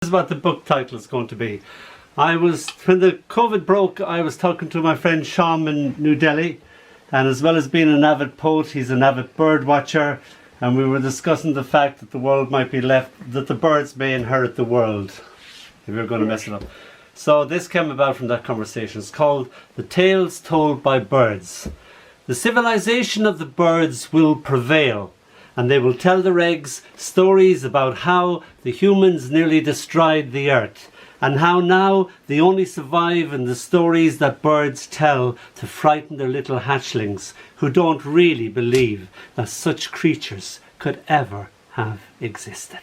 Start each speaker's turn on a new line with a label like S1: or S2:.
S1: This is what the book title is going to be. When the COVID broke, I was talking to my friend Sham in New Delhi, and as well as being an avid poet, he's an avid bird watcher, and we were discussing the fact that the world might be left, that the birds may inherit the world, if you're going to mess it up. So this came about from that conversation. It's called The Tales Told by Birds. The civilization of the birds will prevail, and they will tell their eggs stories about how the humans nearly destroyed the earth, and how now they only survive in the stories that birds tell to frighten their little hatchlings who don't really believe that such creatures could ever have existed.